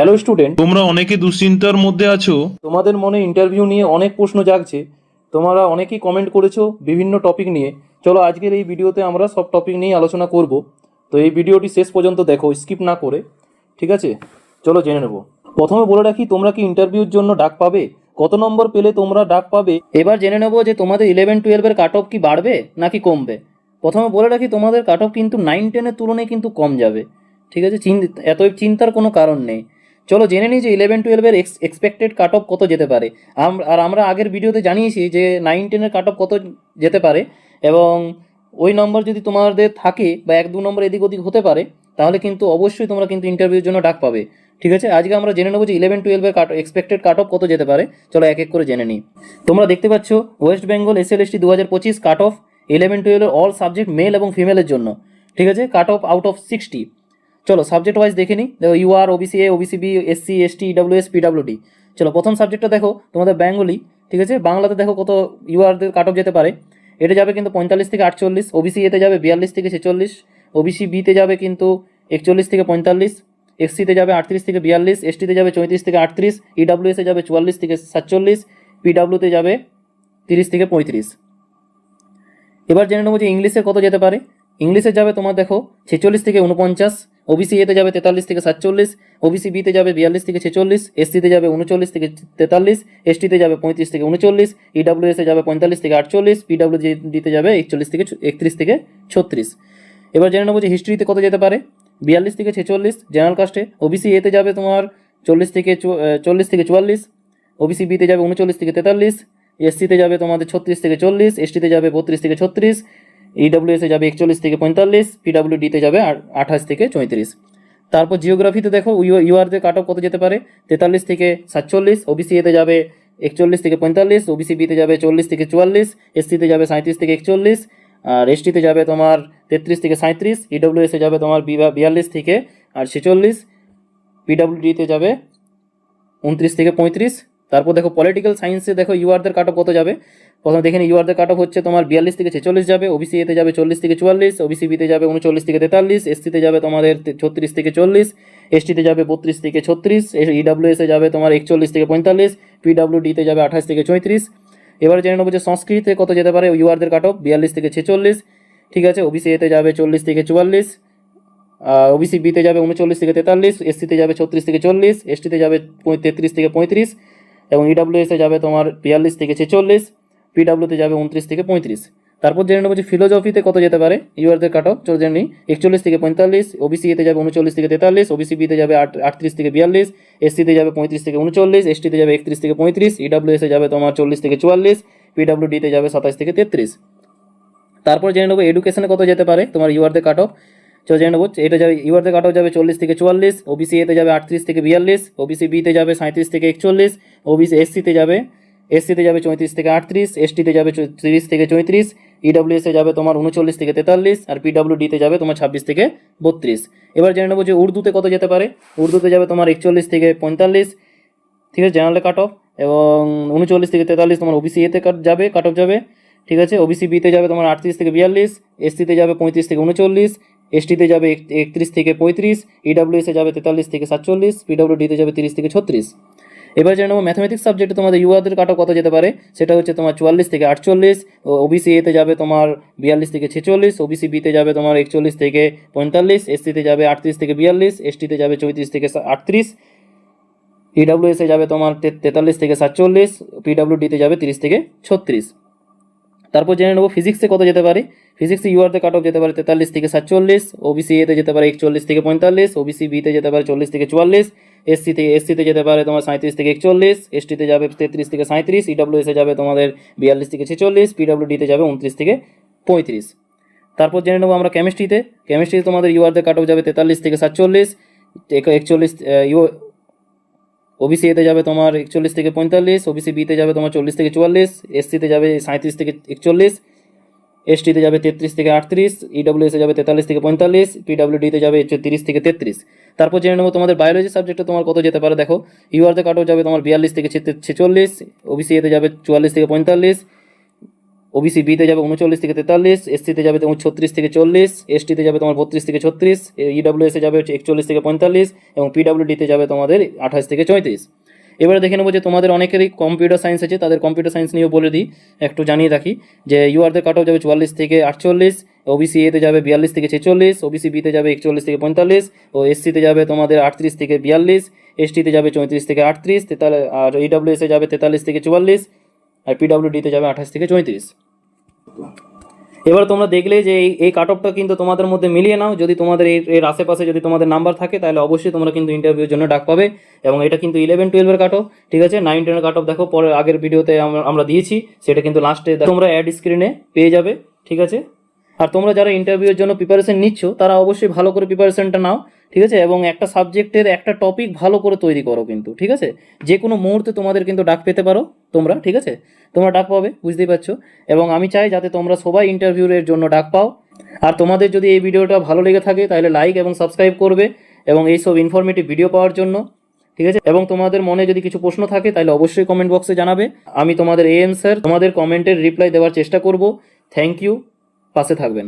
Hello student, তোমরা অনেকে দুশ্চিন্তার মধ্যে আছো। তোমাদের মনে ইন্টারভিউ নিয়ে অনেক প্রশ্ন জাগছে। তোমরা অনেকেই কমেন্ট করেছো বিভিন্ন টপিক নিয়ে। চলো আজকের এই ভিডিওতে আমরা সব টপিক নিয়ে আলোচনা করব। তো এই ভিডিওটি শেষ পর্যন্ত দেখো, স্কিপ না করে, ঠিক আছে? চলো জেনে নেব। প্রথমে বলে রাখি, তোমরা কি ইন্টারভিউর জন্য ডাক পাবে? কত নম্বর পেলে তোমরা ডাক পাবে? এবার জেনে নেব যে তোমাদের 11-12-এর কাট অফ কি বাড়বে নাকি কমবে। প্রথমে বলে রাখি, তোমাদের কাট অফ কিন্তু 9-10-এর তুলনায় কিন্তু কম যাবে, ঠিক আছে? এত চিন্তার কোনো কারণ নেই। চলো জেনে নিই যে 11-12-এর এক্সপেক্টেড কাট অফ কত যেতে পারে। আমরা আগের ভিডিওতে জানিয়েছি যে 9-10-এর কাট অফ কত যেতে পারে, এবং ওই নম্বর যদি তোমাদের থাকে বা 1-2 নম্বর এদিক ওদিক হতে পারে, তাহলে কিন্তু অবশ্যই তোমরা কিন্তু ইন্টারভিউর জন্য ডাক পাবে, ঠিক আছে? আজকে আমরা জেনে নেবো যে 11-12-এর এক্সপেক্টেড কাট অফ কত যেতে পারে। চলো এক এক করে জেনে নিই। তোমরা দেখতে পাচ্ছ West Bengal SLST 2025 cut off 11-12-এর অল সাবজেক্ট মেল এবং ফিমেলের জন্য, ঠিক আছে? Cut off out of 60। চলো সাবজেক্ট ওয়াইজ দেখে নিই। দেখো UR, OBCA, OBCB, SC, ST, EWS, PWD। চলো প্রথম সাবজেক্টটা দেখো তোমাদের বেঙ্গলি, ঠিক আছে? বাংলাতে দেখো কত URদের কাট অফ যেতে পারে। এটা যাবে কিন্তু 45 থেকে 48, OBCA-তে যাবে 42 থেকে 46, OBCB-তে যাবে কিন্তু 41 থেকে 45, SC-তে যাবে 38 থেকে 42, ST-তে যাবে 34 থেকে 38, EWS-এ যাবে 44 থেকে 47, PW-তে যাবে 30 থেকে 35। এবার জেনে নেবো যে ইংলিশে কত যেতে পারে। ইংলিশে যাবে তোমার দেখো 46 থেকে 49, OBCA-তে যাবে 43 থেকে 47, OBCB-তে যাবে 42 থেকে 46, SC-তে যাবে 39 থেকে 43, ST-তে যাবে 35 থেকে 39, EWS-এ যাবে 45 থেকে 48, PWD-তে যাবে 41 থেকে 31 থেকে 36। এবার জেনে নেবো যে হিস্ট্রিতে কত যেতে পারে। 42 থেকে 46 জেনারেল কাস্টে। OBCA-তে যাবে তোমার 40 থেকে 44, OBCB-তে যাবে 39 থেকে 43, SC-তে যাবে তোমাদের 36 থেকে 40, ST-তে যাবে 32 থেকে 36, EWS-এ যাবে 41 থেকে 45, PWD-তে যাবে 28 থেকে 34। তারপর জিওগ্রাফিতে দেখো UR-দের কাট অফ কত যেতে পারে। 43 থেকে 47, OBCA-তে যাবে 41 থেকে 45, OBCB-তে যাবে 40 থেকে 44, SC-তে যাবে 37 থেকে 41, আর ST-তে যাবে তোমার 33 থেকে 37, EWS-এ যাবে তোমার 42 থেকে 46, PWD-তে যাবে 29 থেকে 35। তারপর দেখো পলিটিক্যাল সায়েন্সে দেখো UR-দের কাট অফ কত যাবে। প্রথমে দেখে নিই, UR-দের কাট অফ হচ্ছে তোমার 42 থেকে 46 যাবে, OBCA-তে যাবে 40 থেকে 44, OBCB-তে যাবে 39 থেকে 43, SC-তে যাবে তোমাদের 36 থেকে 40, ST-তে যাবে 32 থেকে 36, EWS-এ যাবে তোমার 41 থেকে 45, PWD-তে যাবে 28 থেকে 34। এবার জেনে নেবো যে সংস্কৃতে কত যেতে পারে UR-দের কাট অফ। 42 থেকে 46, ঠিক আছে? OBCA-তে যাবে 40 থেকে 44, OBCB-তে যাবে 39 থেকে 43, SC-তে যাবে 36 থেকে 40, ST-তে যাবে 33 থেকে 35, এবং EWS-এ যাবে তোমার 42 থেকে 46, PW-তে যাবে 29 থেকে 35। তারপর জেনে নেবো যে ফিলোজফিতে কত যেতে পারে UR-দের কাট অফ। চলো জেনে নিই। 41 থেকে 45, OBCA-তে যাবে 39 থেকে 43, OBCB-তে যাবে 38 থেকে 42, SC-তে যাবে 35 থেকে 39, ST-তে যাবে 31 থেকে 35, EWS-এ যাবে তোমার 40 থেকে 44, PWD-তে যাবে 27 থেকে 33। তারপর জেনে নেবো এডুকেশনে কত যেতে পারে তোমার UR-দের কাট অফ। চলো জেনে নেবো। এটা যাবে UR-দের কাট অফ যাবে 40 থেকে 44, OBCA-তে যাবে 38 থেকে 42, OBCB-তে যাবে 37 থেকে 41, SC-তে যাবে 34 থেকে 38, ST-তে যাবে 30 থেকে 34, EWS-এ যাবে তোমার 39 থেকে 43, আর PWD-তে যাবে তোমার 26 থেকে 32। এবার জেনে নেবো যে উর্দুতে কত যেতে পারে। উর্দুতে যাবে তোমার 41 থেকে 45, ঠিক আছে, জেনারেল কাট অফ, এবং 39 থেকে 43 তোমার OBCA-তে কাট অফ যাবে, ঠিক আছে? OBCB-তে যাবে তোমার 38 থেকে 42, SC-তে যাবে 35 থেকে 39, ST-তে যাবে 31 থেকে 35, EWS-এ যাবে 43 থেকে 47, PWD-তে যাবে 30 থেকে 36। এবার জেনে নেবো ম্যাথমেটিক্স সাবজেক্টে তোমাদের UR-দের কাট অফ কত যেতে পারে। সেটা হচ্ছে তোমার 44 থেকে 48, OBCA-তে যাবে তোমার 42 থেকে 46, OBCB-তে যাবে তোমার 41 থেকে 45, SC-তে যাবে 38 থেকে 42, ST-তে যাবে 34 থেকে 38, EWS-এ যাবে তোমার 43 থেকে 47, PWD-তে যাবে 30 থেকে 36। তারপর জেনে নেবো ফিজিক্সে কত যেতে পারে। ফিজিক্সে UR-তে কাট অফ যেতে পারে 43 থেকে 47, OBCA-তে যেতে পারে 41 থেকে 45, OBCB-তে যেতে পারে 40 থেকে 44, SC-তে যেতে পারে তোমার 37 থেকে 41, ST-তে যাবে 33 থেকে 37, EWS-এ যাবে তোমাদের 42 থেকে 46, PWD-তে যাবে 29 থেকে 35। তারপর জেনে নেবো আমরা কেমিস্ট্রিতে তোমাদের UR-দের কাট অফ যাবে 43 থেকে 47, 41, OBCA-তে যাবে তোমার 41 থেকে 45, OBCB-তে যাবে তোমার 40 থেকে 44, SC-তে যাবে 37 থেকে 41, ST-তে যাবে 33 থেকে 38, EWS-এ যাবে 43 থেকে 45, PWD-তে যাবে 30 থেকে 33। তারপর জেনে নেবো তোমাদের বায়োলজি সাবজেক্টে তোমার কত যেতে পারে। দেখো UR-তে কাট অফ যাবে তোমার 42 থেকে 46, OBCA-তে যাবে 44 থেকে 45, ওবিসি বিতে যাবে 39 থেকে 43, এসসিতে যাবে তোমার 36 থেকে 40, এসটিতে যাবে তোমার 32 থেকে 36, ইডব্লিউএসে যাবে হচ্ছে 41 থেকে 45 এবং পিডব্লিউডিতে যাবে তোমাদের 28 থেকে 34। এবারে দেখে নেবো যে তোমাদের অনেকেরই কম্পিউটার সায়েন্স আছে, তাদের কম্পিউটার সায়েন্স নিয়েও বলে দিই, একটু জানিয়ে রাখি যে ইউআরদের কাট অফ যাবে 44 থেকে 48, ওবিসি এতে যাবে 42 থেকে 46, ওবিসি বিতে যাবে 41 থেকে 45 ও এসসিতে যাবে তোমাদের 38 থেকে 42, এসটিতে যাবে 34 থেকে 38, আর ইডব্লিউএসে যাবে 43 থেকে 44 আর পিডব্লিউডিতে যাবে 28 থেকে 34। এবার তোমরা দেখলে যে এই কাট অফটা কিন্তু তোমাদের মধ্যে মিলিয়ে নাও। যদি তোমাদের এর আশেপাশে যদি তোমাদের নাম্বার থাকে তাহলে অবশ্যই তোমরা কিন্তু ইন্টারভিউর জন্য ডাক পাবে। এবং এটা কিন্তু 11-12 কাট অফ, ঠিক আছে। 9-10 কাট অফ দেখো পরে আগের ভিডিওতে আমরা দিয়েছি, সেটা কিন্তু লাস্টে তোমরা অ্যাড স্ক্রিনে পেয়ে যাবে, ঠিক আছে। আর তোমরা যারা ইন্টারভিউর জন্য প্রিপারেশন নিচ্ছ তারা অবশ্যই ভালো করে প্রিপারেশনটা নাও, ঠিক আছে। এবং একটা সাবজেক্টের একটা টপিক ভালো করে তৈরি করো কিন্তু, ঠিক আছে। যে কোনো মুহূর্তে তোমাদের কিন্তু ডাক পেতে পারো তোমরা, ঠিক আছে। তোমরা ডাক পাবে, বুঝতেই পারছো। এবং আমি চাই যাতে তোমরা সবাই ইন্টারভিউয়ের জন্য ডাক পাও। আর তোমাদের যদি এই ভিডিওটা ভালো লেগে থাকে তাহলে লাইক এবং সাবস্ক্রাইব করবে এবং এইসব ইনফরমেটিভ ভিডিও পাওয়ার জন্য, ঠিক আছে। এবং তোমাদের মনে যদি কিছু প্রশ্ন থাকে তাহলে অবশ্যই কমেন্ট বক্সে জানাবে। আমি তোমাদের অ্যান্সার তোমাদের কমেন্টের রিপ্লাই দেওয়ার চেষ্টা করব। থ্যাংক ইউ, পাশে থাকবেন।